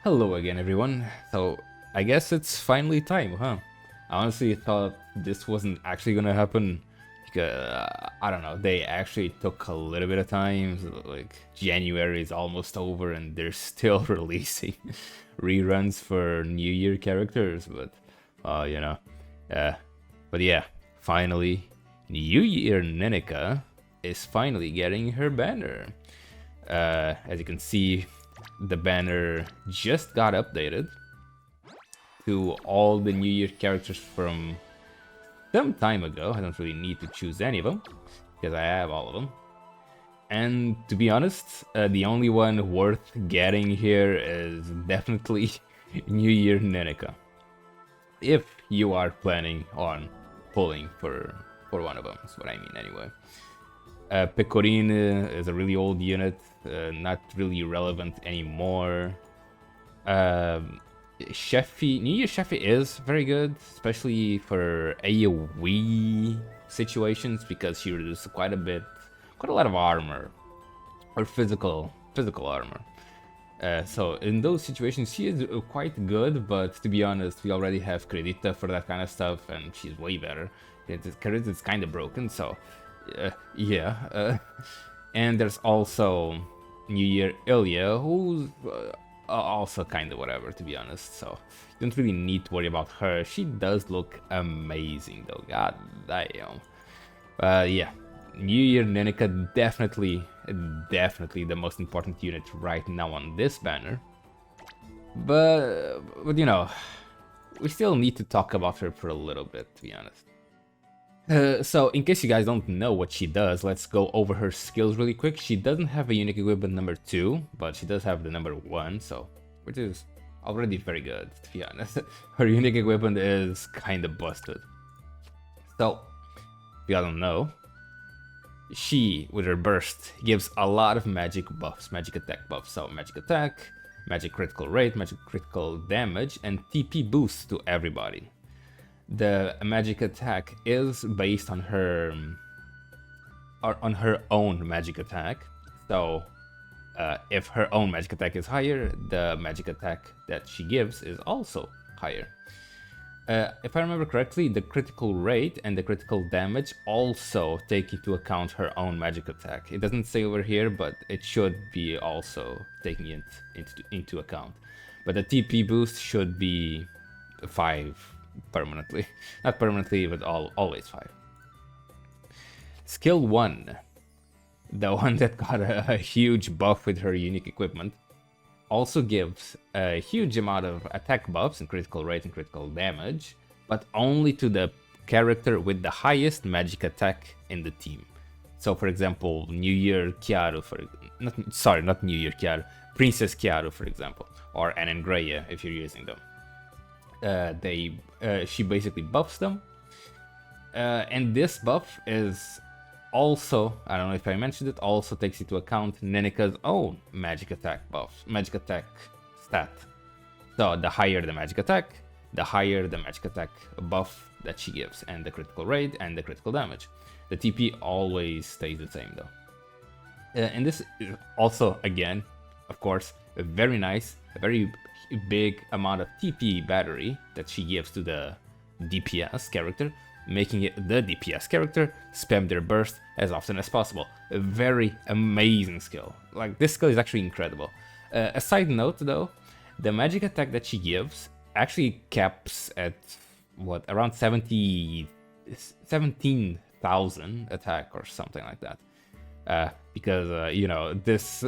Hello again, everyone. So, I guess it's finally time, huh? I honestly thought this wasn't actually gonna happen because, I don't know, they actually took a little bit of time. So, like, January is almost over and they're still releasing reruns for New Year characters, but, you know, uh, but yeah, finally, New Year NENEKA is finally getting her banner. As you can see, the banner just got updated to all the New Year characters from some time ago. I don't really need to choose any of them because I have all of them. And to be honest, the only one worth getting here is definitely New Year NENEKA. If you are planning on pulling for one of them, is what I mean anyway. Pecorine is a really old unit, not really relevant anymore. Sheffy, New Year Sheffy is very good, especially for AoE situations because she reduces quite a lot of armor, or physical armor. So in those situations, she is quite good, but to be honest, we already have Credita for that kind of stuff, and she's way better. Credita is kind of broken, so yeah. And there's also New Year Ilya, who's also kind of whatever, to be honest. So you don't really need to worry about her. She does look amazing, though. God damn. Yeah, New Year NENEKA definitely the most important unit right now on this banner. But you know, we still need to talk about her for a little bit, to be honest. So, in case you guys don't know what she does, let's go over her skills really quick. She doesn't have a unique equipment number 2, but she does have the number 1, so which is already very good, to be honest. Her unique equipment is kind of busted. So, if you don't know, she, with her burst, gives a lot of magic buffs, magic attack buffs. So, magic attack, magic critical rate, magic critical damage, and TP boost to everybody. The magic attack is based on her own magic attack. So if her own magic attack is higher, the magic attack that she gives is also higher. If I remember correctly, the critical rate and the critical damage also take into account her own magic attack. It doesn't say over here, but it should be also taking it into account. But the TP boost should be 5 permanently. Not permanently, but always 5. Skill 1, the one that got a huge buff with her unique equipment, also gives a huge amount of attack buffs and critical rate and critical damage, but only to the character with the highest magic attack in the team. So for example, New Year Chiaro, not New Year Chiaro, Princess Chiaro, for example, or Anengreya if you're using them. She basically buffs them, and this buff is also, I don't know if I mentioned it, also takes into account NENEKA's own magic attack stat. So the higher the magic attack, the higher the magic attack buff that she gives, and the critical rate and the critical damage. The TP always stays the same though. And this is also, again, of course, a very big amount of TP battery that she gives to the DPS character, making it the DPS character spam their burst as often as possible. A very amazing skill. Like, this skill is actually incredible. A side note though, the magic attack that she gives actually caps at what, around 17,000 attack or something like that. Because you know, this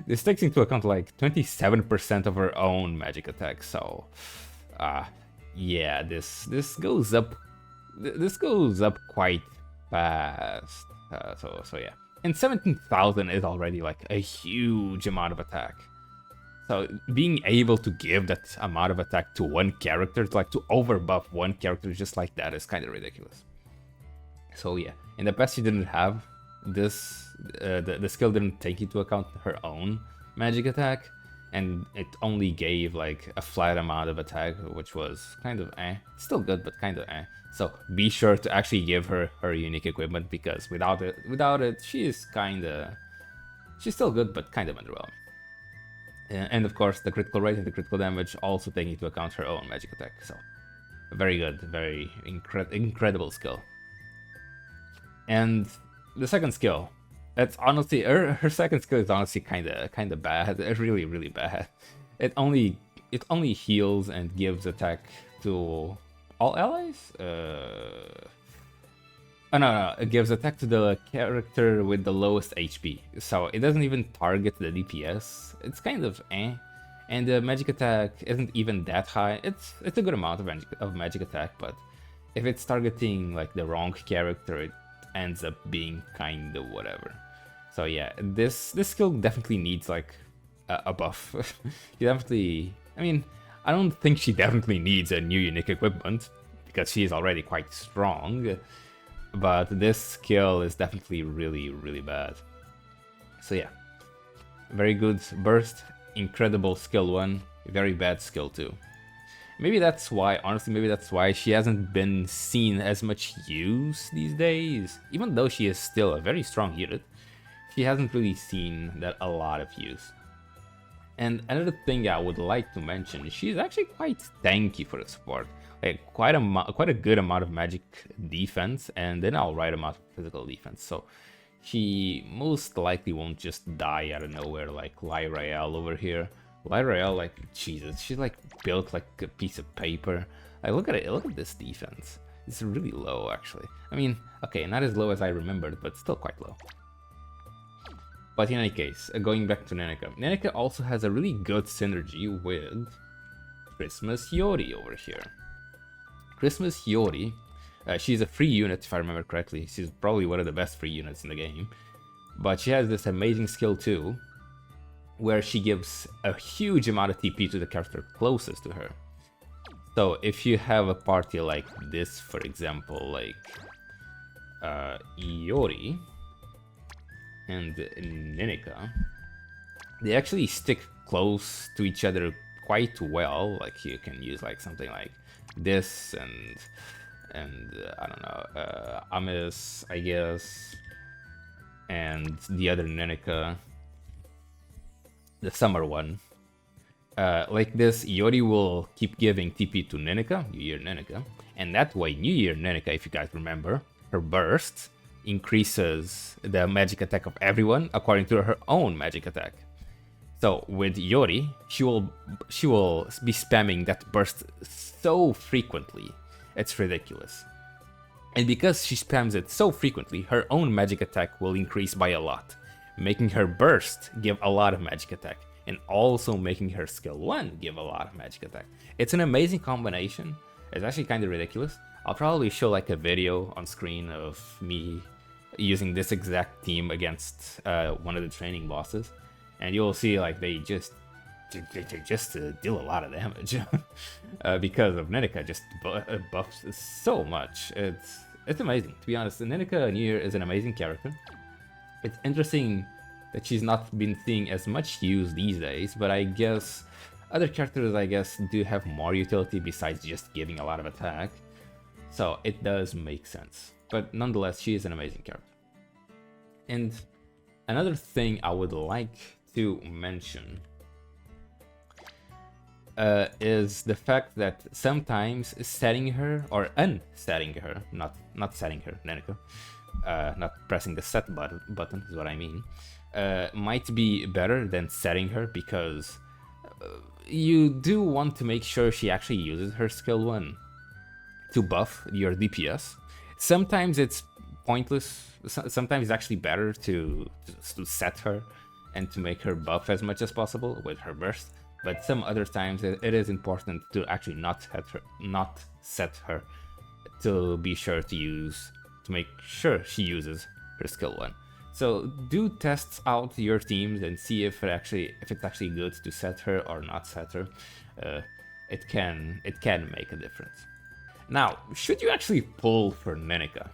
this takes into account like 27% of her own magic attack. So yeah, this goes up quite fast. So yeah, and 17,000 is already like a huge amount of attack. So being able to give that amount of attack to one character, like to overbuff one character just like that, is kind of ridiculous. So yeah, in the past she didn't have this. The skill didn't take into account her own magic attack, and it only gave like a flat amount of attack, which was kind of still good, but kind of So be sure to actually give her unique equipment, because without it she's still good, but kind of underwhelming. And of course, the critical rate and the critical damage also taking into account her own magic attack. So, very good, very incredible skill. And the second skill, it's honestly her second skill is honestly kind of bad. Really bad. It only heals and gives attack to all allies. Oh, no, it gives attack to the character with the lowest HP. So it doesn't even target the DPS. It's kind of eh. And the magic attack isn't even that high. It's a good amount of magic attack, but if it's targeting like the wrong character, it ends up being kind of whatever. So yeah, this skill definitely needs like a buff. You definitely, I mean, I don't think she definitely needs a new unique equipment because she is already quite strong. But this skill is definitely really bad. So yeah, very good burst, incredible skill 1, very bad skill 2. Maybe that's why, honestly, maybe that's why she hasn't been seen as much use these days. Even though she is still a very strong unit, she hasn't really seen that a lot of use. And another thing I would like to mention, she's actually quite tanky for a support. Like quite a good amount of magic defense and then I'll right amount of physical defense. So she most likely won't just die out of nowhere like Lyrael over here. Lyrael, like, Jesus, she's like built like a piece of paper. Like, look at it, look at this defense. It's really low actually. I mean, okay, not as low as I remembered, but still quite low. But in any case, going back to NENEKA. NENEKA also has a really good synergy with Christmas Yori over here. Christmas Yori, she's a free unit if I remember correctly. She's probably one of the best free units in the game. But she has this amazing skill too, where she gives a huge amount of TP to the character closest to her. So if you have a party like this, for example, like Yori and NENEKA, they actually stick close to each other quite well. Like you can use like something like this and I don't know, Amis, I guess, and the other NENEKA, the summer one. Like this, Yori will keep giving TP to NENEKA, New Year NENEKA, and that way, New Year NENEKA, if you guys remember, her burst increases the magic attack of everyone according to her own magic attack. So with Yori, she will be spamming that burst so frequently, it's ridiculous. And because she spams it so frequently, her own magic attack will increase by a lot, making her burst give a lot of magic attack, and also making her skill 1 give a lot of magic attack. It's an amazing combination. It's actually kind of ridiculous. I'll probably show like a video on screen of me using this exact team against one of the training bosses, and you'll see like they just deal a lot of damage because of NENEKA just buffs so much. It's amazing, to be honest. NENEKA New Year is an amazing character. It's interesting that she's not been seeing as much use these days, but I guess other characters, I guess, do have more utility besides just giving a lot of attack. So it does make sense. But nonetheless, she is an amazing character. And another thing I would like to mention is the fact that sometimes setting her, or unsetting her, not setting her, NENEKA, not pressing the set button is what I mean, might be better than setting her, because you do want to make sure she actually uses her skill 1 to buff your DPS. Sometimes it's pointless, sometimes it's actually better to set her and to make her buff as much as possible with her burst, but some other times it is important to actually not set her to be sure to make sure she uses her skill 1. So do test out your teams and see if it's actually good to set her or not set her. It can make a difference. Now, should you actually pull for NENEKA?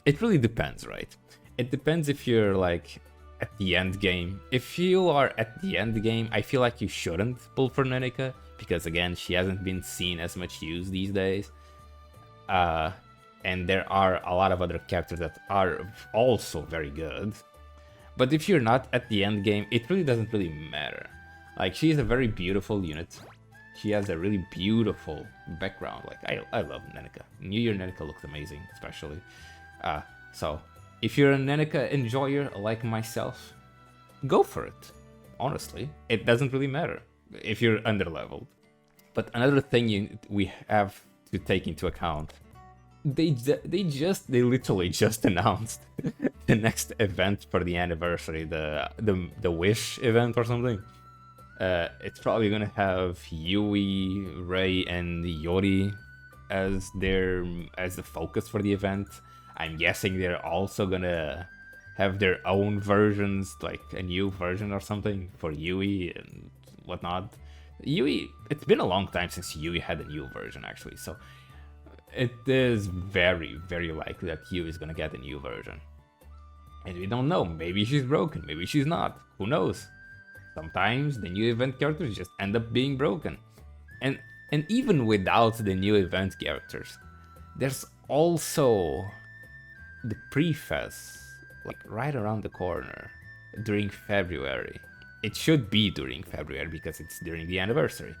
It really depends, right? It depends if you're like at the end game. If you are at the end game, I feel like you shouldn't pull for NENEKA, because again, she hasn't been seen as much use these days. And there are a lot of other characters that are also very good. But if you're not at the end game, it really doesn't really matter. Like, she's a very beautiful unit. She has a really beautiful background. Like, I love NENEKA. New Year NENEKA looks amazing, especially. So, if you're a NENEKA enjoyer like myself, go for it. Honestly, it doesn't really matter if you're underleveled. But another thing we have to take into account, they literally just announced the next event for the anniversary, the Wish event or something. It's probably gonna have Yui, Rei, and Yori as the focus for the event. I'm guessing they're also gonna have their own versions, like a new version or something for Yui and whatnot. Yui, it's been a long time since Yui had a new version actually, so it is very, very likely that Yui is gonna get a new version. And we don't know, maybe she's broken, maybe she's not, who knows? Sometimes the new event characters just end up being broken. And even without the new event characters, there's also the pre-fest, like right around the corner, during February. It should be during February because it's during the anniversary.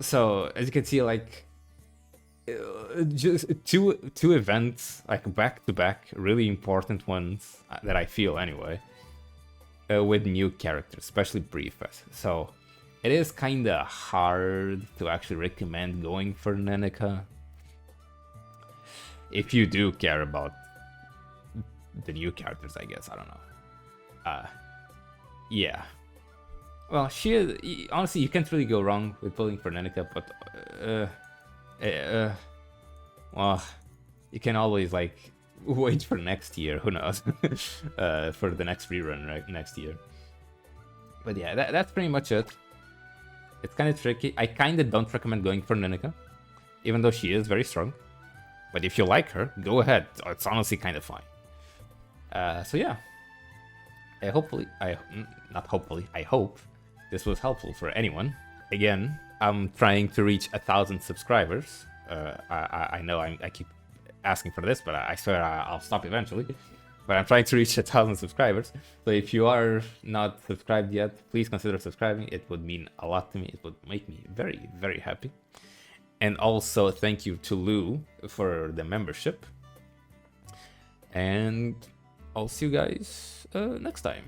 So as you can see, like just two events, like back to back, really important ones that I feel anyway, with new characters, especially pre-fest. So it is kind of hard to actually recommend going for NENEKA if you do care about the new characters, I guess. I don't know. Yeah. Well, she is, honestly, you can't really go wrong with pulling for NENEKA, but well, you can always like wait for next year. Who knows? For the next rerun, right? Next year. But yeah, that's pretty much it. It's kind of tricky. I kind of don't recommend going for NENEKA, even though she is very strong. But if you like her, go ahead. It's honestly kind of fine. So yeah. I hope this was helpful for anyone. Again, I'm trying to reach 1,000 subscribers. I know I keep asking for this, but I swear I'll stop eventually. But I'm trying to reach 1,000 subscribers. So if you are not subscribed yet, please consider subscribing. It would mean a lot to me. It would make me very, very happy. And also thank you to Lou for the membership. And I'll see you guys next time.